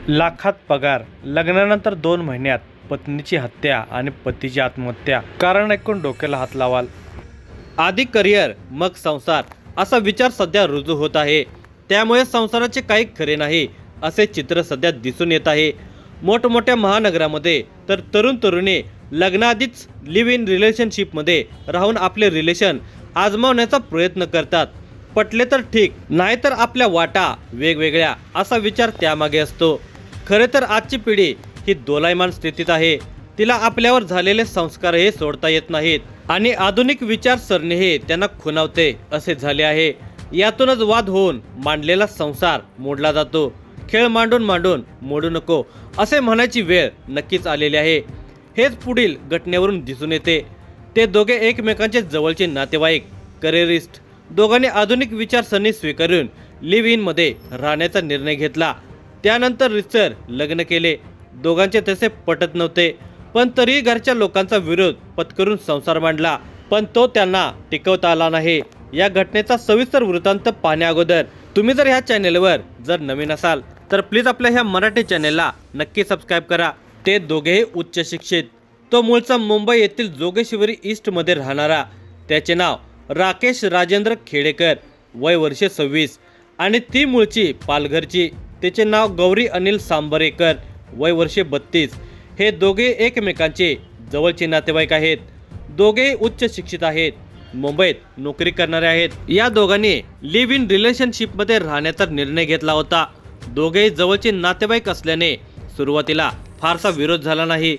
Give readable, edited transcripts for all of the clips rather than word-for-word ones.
लाखात पगार, लग्नानंतर 2 महिन्यात पत्नीची हत्या आणि पतीची आत्महत्या. कारण ऐकून डोक्याला हात लावाल. आधी करिअर मग संसार असा विचार सध्या रुजू होत आहे. त्यामुळे संसाराचे काही खरे नाही असे चित्र सध्या दिसून येत आहे. मोठमोठ्या महानगरामध्ये तर तरुण तरुणी लग्नाआधीच लिव्ह इन रिलेशनशिपमध्ये राहून आपले रिलेशन आजमावण्याचा प्रयत्न करतात. पटले तर ठीक, नाहीतर आपल्या वाटा वेगवेगळ्या असा विचार त्यामागे असतो. खरे तर आजची पिढी ही दोलायमान स्थितीत आहे. तिला आपल्यावर झालेले संस्कारही सोडता येत नाहीत आणि आधुनिक विचारसरणीही त्यांना खुणावते असे झाले आहे. यातूनच वाद होऊन मांडलेला संसार मोडला जातो. खेळ मांडून मांडून मोडू नको असे म्हणायची वेळ नक्कीच आलेली आहे. हेच पुढील घटनेवरून दिसून येते. ते दोघे एकमेकांचे जवळचे नातेवाईक, करिअरिस्ट. दोघांनी आधुनिक विचारसरणी स्वीकारून लिव्ह इन मध्ये राहण्याचा निर्णय घेतला. त्यानंतर रितसर लग्न केले. दोघांचे तसे पटत नव्हते, पण तरीही घरच्या लोकांचा विरोध पत्करून संसार मांडला. पण तो त्यांना टिकवता आला नाही. या घटनेचा सविस्तर वृत्तांत पाहण्या अगोदर तुम्ही जर ह्या चॅनेलवर जर नवीन असाल तर प्लीज आपल्या ह्या मराठी चॅनेलला नक्की सबस्क्राईब करा. ते दोघेही उच्च शिक्षित. तो मूळचा मुंबई येथील जोगेश्वरी ईस्टमध्ये राहणारा. त्याचे नाव राकेश राजेंद्र खेडेकर, वय वर्षे 26, आणि ती मूळची पालघरची. तिचे नाव गौरी अनिल सांबरेकर, वय वर्षे 32. हे दोघे एकमेकांचे जवळचे नातेवाईक आहेत. दोघेही उच्च शिक्षित आहेत. मुंबईत नोकरी करणारे आहेत. या दोघांनी लिव्ह इन रिलेशनशिपमध्ये राहण्याचा निर्णय घेतला होता. दोघेही जवळचे नातेवाईक असल्याने सुरुवातीला फारसा विरोध झाला नाही.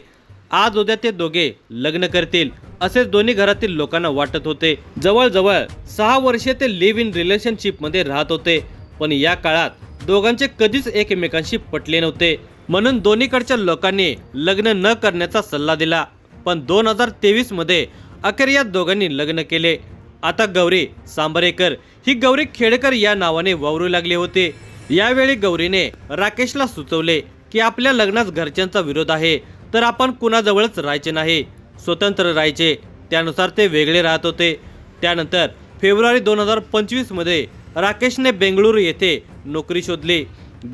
आज उद्या ते दोघे लग्न करतील असेच दोन्ही घरातील लोकांना वाटत होते. जवळजवळ 6 वर्षे ते लिव्ह इन रिलेशनशिपमध्ये राहत होते. पण या काळात दोघांचे कधीच एकमेकांशी पटले नव्हते. म्हणून दोन्हीकडच्या लोकांनी लग्न न करण्याचा सल्ला दिला. पण 2023 मध्ये अखेर या दोघांनी लग्न केले. आता गौरी सांबरेकर ही गौरी खेडेकर या नावाने वावरू लागले होते. यावेळी गौरीने राकेशला सुचवले की आपल्या लग्नास घरच्यांचा विरोध आहे, तर आपण कुणाजवळच राहायचे नाही, स्वतंत्र राहायचे. त्यानुसार ते वेगळे राहत होते. त्यानंतर फेब्रुवारी 2025 मध्ये राकेशने बेंगळुरू येथे नोकरी शोधली.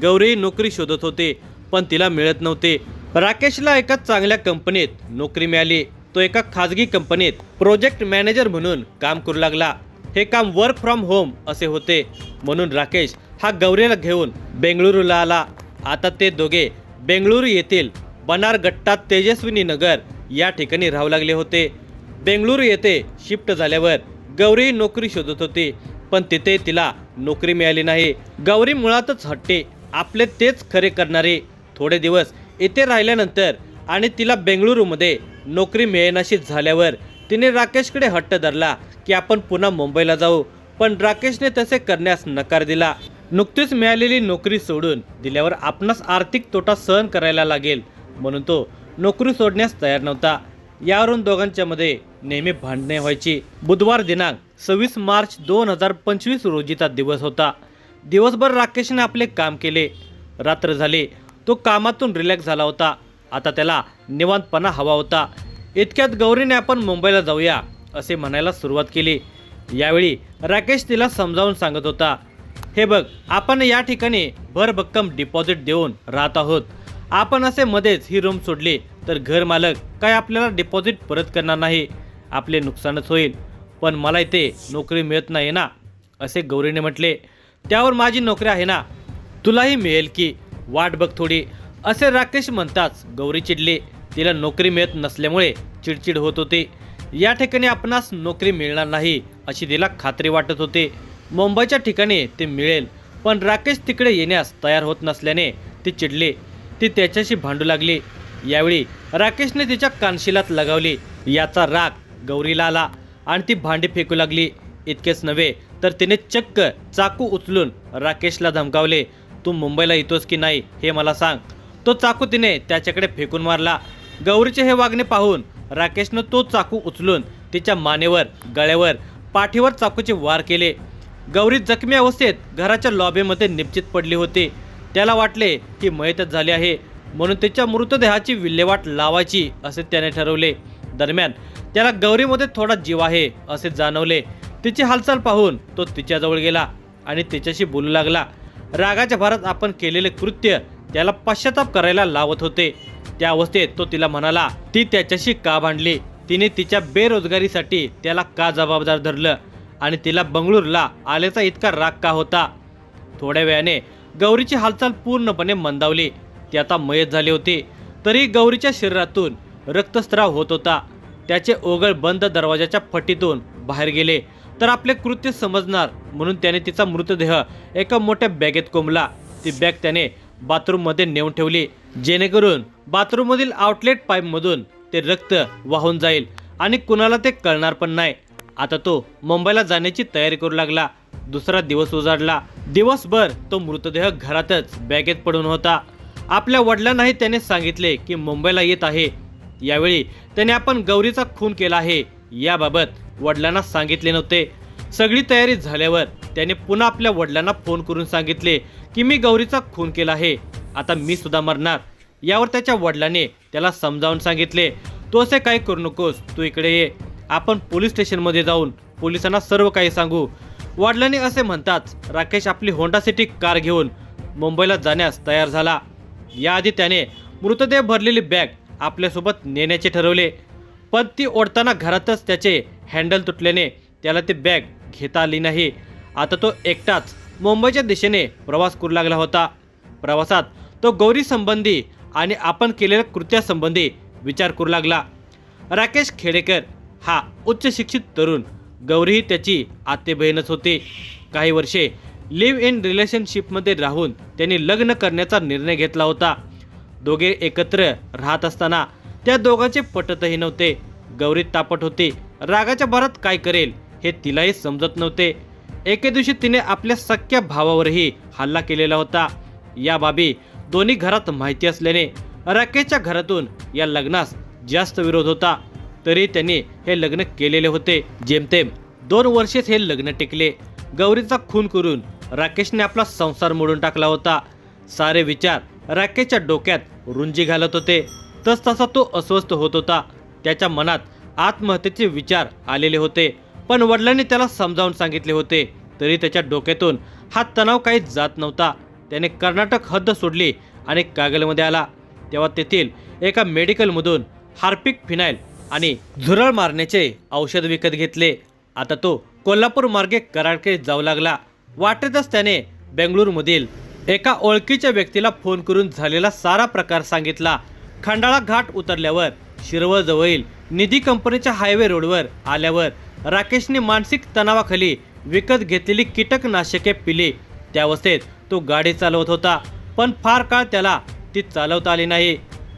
गौरी नोकरी शोधत होते, पण तिला मिळत नव्हते. राकेशला एका चांगल्या कंपनीत नोकरी मिळाली. तो एका खाजगी कंपनीत प्रोजेक्ट मॅनेजर म्हणून काम करू लागला. हे काम वर्क फ्रॉम होम असे होते. म्हणून राकेश हा गौरीला घेऊन बेंगळुरूला आला. आता ते दोघे बेंगळुरू येथील बनारगट्टा तेजस्विनी नगर या ठिकाणी राहू लागले होते. बेंगळुरू येथे शिफ्ट झाल्यावर गौरी नोकरी शोधत होती, पण तिथे तिला नोकरी मिळाली नाही. गौरी मुळातच हट्टी, आपले तेच खरे करणारी. थोडे दिवस इथे राहिल्यानंतर आणि तिला बेंगळुरूमध्ये नोकरी मिळेनाशी झाल्यावर तिने राकेशकडे हट्ट धरला की आपण पुन्हा मुंबईला जाऊ. पण राकेशने तसे करण्यास नकार दिला. नुकतीच मिळालेली नोकरी सोडून दिल्यावर आपणास आर्थिक तोटा सहन करायला लागेल म्हणून तो नोकरी सोडण्यास तयार नव्हता. यावरून दोघांच्या मध्ये नेहमी भांडणे व्हायची. बुधवार दिनांक 26 मार्च 2025 रोजीचा दिवस होता. दिवसभर राकेशने आपले काम केले. रात्र झाली. तो कामातून रिलॅक्स झाला होता. आता त्याला निवांतपणा हवा होता. इतक्यात गौरीने आपण मुंबईला जाऊया असे म्हणायला सुरुवात केली. यावेळी राकेश तिला समजावून सांगत होता, हे बघ, आपण या ठिकाणी भरभक्कम डिपॉझिट देऊन राहत आहोत. आपण असे मध्येच ही रूम सोडली तर घर मालक काय आपल्याला डिपॉझिट परत करणार नाही. आपले नुकसानच होईल. पण मला इथे नोकरी मिळत नाही ना असे गौरीने म्हटले. त्यावर माझी नोकरी आहे ना, तुलाही मिळेल की, वाट बघ थोडी असे राकेश म्हणताच गौरी चिडली. तिला नोकरी मिळत नसल्यामुळे चिडचिड होत होती. या ठिकाणी आपणास नोकरी मिळणार नाही अशी तिला खात्री वाटत होती. मुंबईच्या ठिकाणी ते मिळेल, पण राकेश तिकडे येण्यास तयार होत नसल्याने ती चिडली. ती त्याच्याशी भांडू लागली. यावेळी राकेशने तिच्या कानशिलात लगावली. याचा राग गौरीला आला आणि ती भांडी फेकू लागली. इतकेच नव्हे तर तिने चक्क चाकू उचलून राकेशला धमकावले. तू मुंबईला येतोस की नाही हे मला सांग. तो चाकू तिने त्याच्याकडे फेकून मारला. गौरीचे हे वागणे पाहून राकेशनं तो चाकू उचलून तिच्या मानेवर, गळ्यावर, पाठीवर चाकूचे वार केले. गौरी जखमी अवस्थेत घराच्या लॉबीमध्ये निपचित पडली होती. त्याला वाटले की मयतच झाली आहे, म्हणून तिच्या मृतदेहाची विल्हेवाट लावायची असे त्याने ठरवले. दरम्यान त्याला गौरीमध्ये थोडा जीव आहे असे जाणवले. तिची हालचाल पाहून तो तिच्याजवळ गेला आणि तिच्याशी बोलू लागला. रागाच्या भरात आपण केलेले कृत्य त्याला पश्चाताप करायला लावत होते। त्या अवस्थेत तो तिला म्हणाला, ती त्याच्याशी का भांडली, तिने तिच्या बेरोजगारीसाठी त्याला का जबाबदार धरलं आणि तिला बंगळुरूला आल्याचा इतका राग का होता। थोड्या वेळाने गौरीची हालचाल पूर्णपणे मंदावली। ती आता मयत झाली होती, तरी गौरीच्या शरीरातून रक्तस्राव होत होता। त्याचे ओघळ बंद दरवाजाच्या फटीतून बाहेर गेले तर आपले कृत्य समजणार म्हणून त्याने तिचा मृतदेह एका मोठ्या बॅगेत कोंबला। ती बॅग त्याने बाथरूममध्ये नेऊन ठेवली, जेणेकरून बाथरूममधील आउटलेट पाईपमधून ते रक्त वाहून जाईल आणि कुणाला ते कळणार पण नाही। आता तो मुंबईला जाण्याची तयारी करू लागला। दुसरा दिवस उजाडला। दिवसभर तो मृतदेह घरातच बॅगेत पडून होता। आपल्या वडिलांनाही त्याने सांगितले की मुंबईला येत आहे। यावेळी त्याने आपण गौरीचा खून केला आहे याबाबत वडिलांना सांगितले नव्हते। सगळी तयारी झाल्यावर त्याने पुन्हा आपल्या वडिलांना फोन करून सांगितले की मी गौरीचा खून केला आहे, आता मी सुद्धा मरणार। यावर त्याच्या वडिलांनी त्याला समजावून सांगितले, तू असे काही करू नकोस, तू इकडे ये, आपण पोलीस स्टेशनमध्ये जाऊन पोलिसांना सर्व काही सांगू। वडिलांनी असे म्हणताच राकेश आपली होंडा सिटी कार घेऊन मुंबईला जाण्यास तयार झाला। याआधी त्याने मृतदेह भरलेली बॅग आपल्यासोबत नेण्याचे ठरवले, पण ती ओढताना घरातच त्याचे हँडल तुटल्याने त्याला ती बॅग घेता आली नाही। आता तो एकटाच मुंबईच्या दिशेने प्रवास करू लागला होता। प्रवासात तो गौरी संबंधी आणि आपण केलेल्या कृत्यासंबंधी विचार करू लागला। राकेश खेडेकर हा उच्च शिक्षित तरुण, गौरी ही त्याची आते बहीणच होती। काही वर्षे लिव्ह इन रिलेशनशिपमध्ये राहून त्यांनी लग्न करण्याचा निर्णय घेतला होता। दोघे एकत्र राहत असताना त्या दोघांचे पटतही नव्हते। गौरी तापट होती, रागाच्या भरात काय करेल हे तिलाही समजत नव्हते। एके दिवशी तिने आपल्या सख्या भावावरही हल्ला केलेला होता। या बाबी दोन्ही घरात माहिती असल्याने राकेशच्या घरातून या लग्नास जास्त विरोध होता, तरी त्यांनी हे लग्न केलेले होते। जेमतेम 2 वर्षेच हे लग्न टिकले। गौरीचा खून करून राकेशने आपला संसार मोडून टाकला होता। सारे विचार राकेशच्या डोक्यात रुंजी घालत होते। तसतसा तो अस्वस्थ होत होता। त्याच्या मनात आत्महत्येचे विचार आलेले होते, पण वडिलांनी त्याला समजावून सांगितले होते, तरी त्याच्या डोक्यातून हा तणाव काही जात नव्हता। त्याने कर्नाटक हद्द सोडली आणि कागलमध्ये आला। तेव्हा तेथील एका मेडिकलमधून हार्पिक फिनाईल आणि झुरळ मारण्याचे औषध विकत घेतले। आता तो कोल्हापूर मार्गे कराडकडे जाऊ लागला। वाटेतच त्याने बेंगळुरूमधील एका ओळखीच्या व्यक्तीला फोन करून झालेला सारा प्रकार सांगितला। खंडाळा घाट उतरल्यावर शिरवळजवळील निधी कंपनीच्या हायवे रोडवर आल्यावर राकेशने मानसिक तणावाखाली विकत घेतलेली कीटकनाशके पिली। त्या अवस्थेत तो गाडी चालवत होता, पण फार काळ त्याला ती चालवता आली नाही,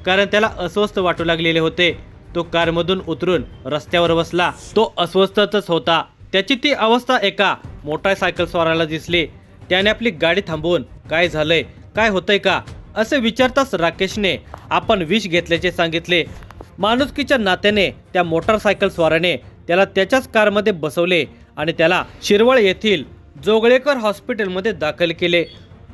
कारण त्याला अस्वस्थ वाटू लागलेले होते। तो कारमधून उतरून रस्त्यावर बसला। तो अस्वस्थच होता। त्याची ती अवस्था एका मोटारसायकल स्वाराला दिसली। त्याने आपली गाडी थांबवून काय झालंय, काय होतंय का असे विचारताच राकेशने आपण विष घेतल्याचे सांगितले। माणुसकीच्या नात्याने त्या मोटारसायकल स्वाराने त्याला त्याच्याच कारमध्ये बसवले आणि त्याला शिरवळ येथील जोगळेकर हॉस्पिटलमध्ये दाखल केले।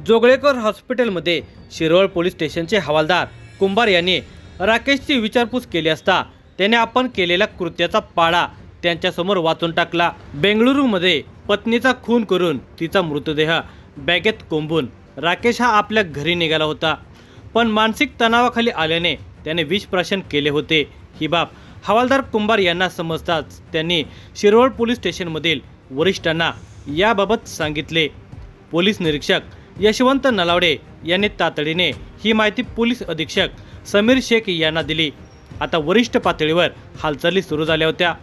जोगळेकर हॉस्पिटलमध्ये शिरवळ पोलीस स्टेशनचे हवालदार कुंभार यांनी राकेशची विचारपूस केली असता त्याने आपण केलेल्या कृत्याचा पाडा त्यांच्यासमोर वाचून टाकला। बेंगळुरूमध्ये पत्नीचा खून करून तिचा मृतदेह बॅगेत कोंबून राकेश हा आपल्या घरी निघाला होता, पण मानसिक तणावाखाली आल्याने त्याने विषप्राशन केले होते। ही बाब हवालदार कुंभार यांना समजताच त्यांनी शिरवळ पोलीस स्टेशनमधील वरिष्ठांना याबाबत सांगितले। पोलीस निरीक्षक यशवंत नलावडे यांनी तातडीने ही माहिती पोलीस अधीक्षक समीर शेख यांना दिली। आता वरिष्ठ पातळीवर हालचाली सुरू झाल्या होत्या।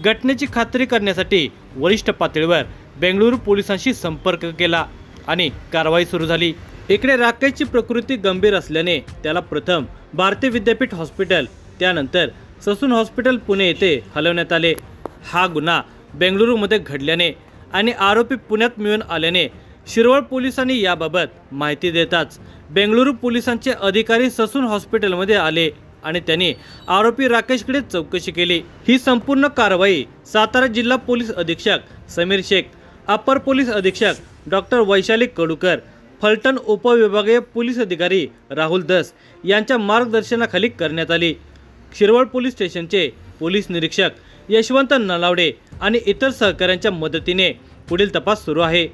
घटनेची खात्री करण्यासाठी वरिष्ठ पातळीवर बेंगळुरू पोलिसांशी संपर्क केला आणि कारवाई सुरू झाली। इकडे राकेशची प्रकृती गंभीर असल्याने त्याला प्रथम भारतीय विद्यापीठ हॉस्पिटल, त्यानंतर ससून हॉस्पिटल पुणे येथे हलवण्यात आले। हा गुन्हा बेंगळुरूमध्ये घडल्याने आणि आरोपी पुण्यात मिळून आल्याने शिरवळ पोलिसांनी याबाबत माहिती देताच बेंगळुरू पोलिसांचे अधिकारी ससून हॉस्पिटलमध्ये आले आणि त्यांनी आरोपी राकेशकडे चौकशी केली। ही संपूर्ण कारवाई सातारा जिल्हा पोलीस अधीक्षक समीर शेख, अपर पोलीस अधीक्षक डॉक्टर वैशाली कडूकर, फलटण उपविभागीय पोलीस अधिकारी राहुल दस यांच्या मार्गदर्शनाखाली करण्यात आली। शिरवळ पोलीस स्टेशनचे पोलीस निरीक्षक यशवंत नलावडे आणि इतर सहकाऱ्यांच्या मदतीने पुढील तपास सुरू आहे।